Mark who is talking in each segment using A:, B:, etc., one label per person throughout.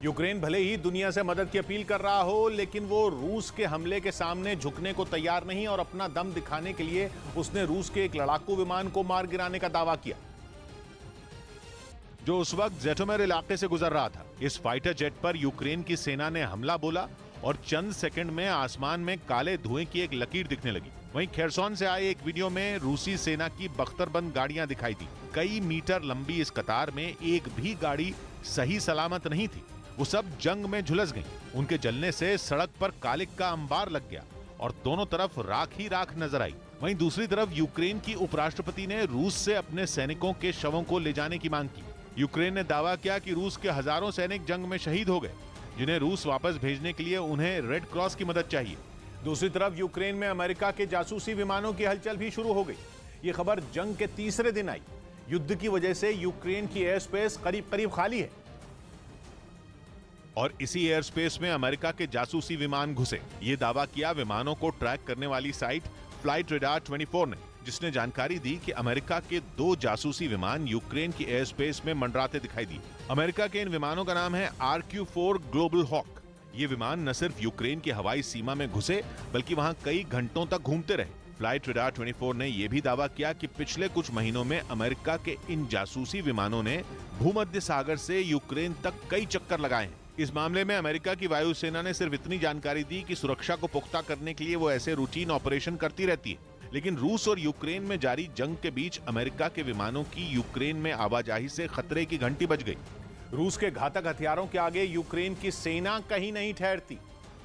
A: Ukraine भले ही दुनिया से मदद की अपील कर रहा हो, लेकिन वो रूस के हमले के सामने झुकने को तैयार नहीं और अपना दम दिखाने के लिए उसने रूस के एक लड़ाकू विमान को मार गिराने का दावा किया जो उस वक्त ज़िटोमिर इलाके से गुजर रहा था। इस फाइटर जेट पर यूक्रेन की सेना ने हमला बोला और चंद सेकंड में आसमान में काले धुएं की एक लकीर दिखने लगी। वहीं खेरसोन से आए एक वीडियो में रूसी सेना की बख्तरबंद गाड़ियां दिखाई दी। कई मीटर लंबी इस कतार में एक भी गाड़ी सही सलामत नहीं थी। वो सब जंग में झुलस गईं। उनके जलने से सड़क पर कालिक का अंबार लग गया और दोनों तरफ राख ही राख नजर आई। वहीं दूसरी तरफ यूक्रेन की उपराष्ट्रपति ने रूस से अपने सैनिकों के शवों को ले जाने की मांग की। यूक्रेन ने दावा किया कि रूस के हजारों सैनिक जंग में शहीद हो गए, जिन्हें रूस वापस भेजने के लिए उन्हें रेड क्रॉस की मदद चाहिए। दूसरी तरफ यूक्रेन में अमेरिका के जासूसी विमानों की हलचल भी शुरू हो गई। ये खबर जंग के तीसरे दिन आई। युद्ध की वजह से यूक्रेन की एयर स्पेस करीब करीब खाली है और इसी एयर स्पेस में अमेरिका के जासूसी विमान घुसे। ये दावा किया विमानों को ट्रैक करने वाली साइट फ्लाइट रेडार 24 ने, जिसने जानकारी दी कि अमेरिका के 2 जासूसी विमान यूक्रेन की एयर स्पेस में मंडराते दिखाई दिए। अमेरिका के इन विमानों का नाम है RQ-4 ग्लोबल हॉक। ये विमान न सिर्फ यूक्रेन की हवाई सीमा में घुसे, बल्कि वहां कई घंटों तक घूमते रहे। फ्लाइट रेडार 24 ने यह भी दावा किया कि पिछले कुछ महीनों में अमेरिका के इन जासूसी विमानों ने भूमध्य सागर से यूक्रेन तक कई चक्कर लगाए हैं। इस मामले में अमेरिका की वायुसेना ने सिर्फ इतनी जानकारी दी कि सुरक्षा को पुख्ता करने के लिए वो ऐसे रूटीन ऑपरेशन करती रहती है। लेकिन रूस और यूक्रेन में जारी जंग के बीच अमेरिका के विमानों की यूक्रेन में आवाजाही से खतरे की घंटी बज गई। रूस के घातक हथियारों के आगे यूक्रेन की सेना कहीं नहीं ठहरती।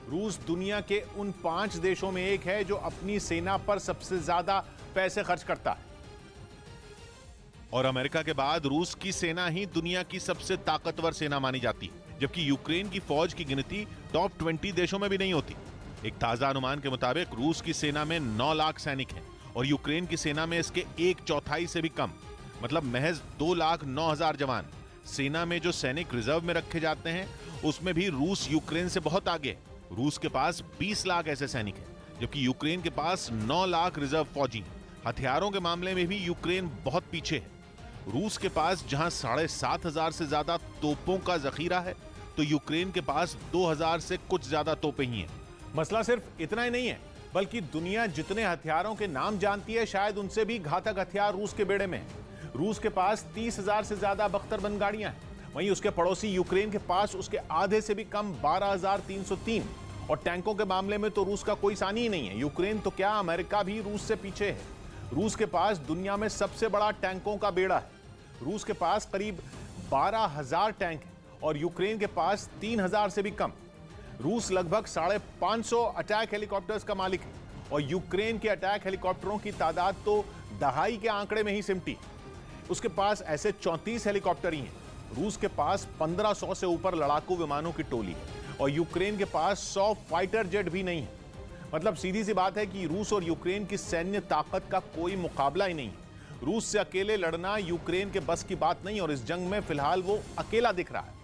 A: रूस दुनिया के उन 5 देशों में एक है जो अपनी सेना पर सबसे ज्यादा पैसे खर्च करता है और अमेरिका के बाद रूस की सेना ही दुनिया की सबसे ताकतवर सेना मानी जाती है, जबकि यूक्रेन की फौज की गिनती टॉप 20 देशों में भी नहीं होती। एक ताजा अनुमान के मुताबिक रूस की सेना में 9 लाख सैनिक हैं और यूक्रेन की सेना में इसके 1/4 से भी कम, मतलब महज 2,09,000 जवान। सेना में जो सैनिक रिजर्व में रखे जाते हैं उसमें भी रूस यूक्रेन से बहुत आगे है। रूस के पास 20 लाख ऐसे सैनिक हैं, जबकि यूक्रेन के पास 9 लाख रिजर्व फौजी हैं। हथियारों के मामले में भी यूक्रेन बहुत पीछे है। रूस के पास जहां 7,500 से ज्यादा तोपों का जखीरा है, तो यूक्रेन के पास 2,000 से कुछ ज्यादा तोपें ही हैं। मसला सिर्फ इतना ही नहीं है, बल्कि दुनिया जितने हथियारों के नाम जानती है, शायद उनसे भी घातक हथियार रूस के बेड़े में है। रूस के पास 30,000 से ज्यादा बख्तरबंद गाड़ियां हैं। वहीं उसके पड़ोसी यूक्रेन के पास उसके आधे से भी कम 12,303। और टैंकों के मामले में तो रूस का कोई सानी ही नहीं है। यूक्रेन तो क्या, अमेरिका भी रूस से पीछे है। रूस के पास दुनिया में सबसे बड़ा टैंकों का बेड़ा है। रूस के पास करीब 12,000 टैंक हैं और यूक्रेन के पास 3,000 से भी कम। रूस लगभग 550 अटैक हेलीकॉप्टर्स का मालिक है और यूक्रेन के अटैक हेलीकॉप्टरों की तादाद तो दहाई के आंकड़े में ही सिमटी। उसके पास ऐसे 34 हेलीकॉप्टर ही हैं। रूस के पास 1500 से ऊपर लड़ाकू विमानों की टोली है और यूक्रेन के पास 100 फाइटर जेट भी नहीं है। मतलब सीधी सी बात है कि रूस और यूक्रेन की सैन्य ताकत का कोई मुकाबला ही नहीं है। रूस से अकेले लड़ना यूक्रेन के बस की बात नहीं और इस जंग में फिलहाल वो अकेला दिख रहा है।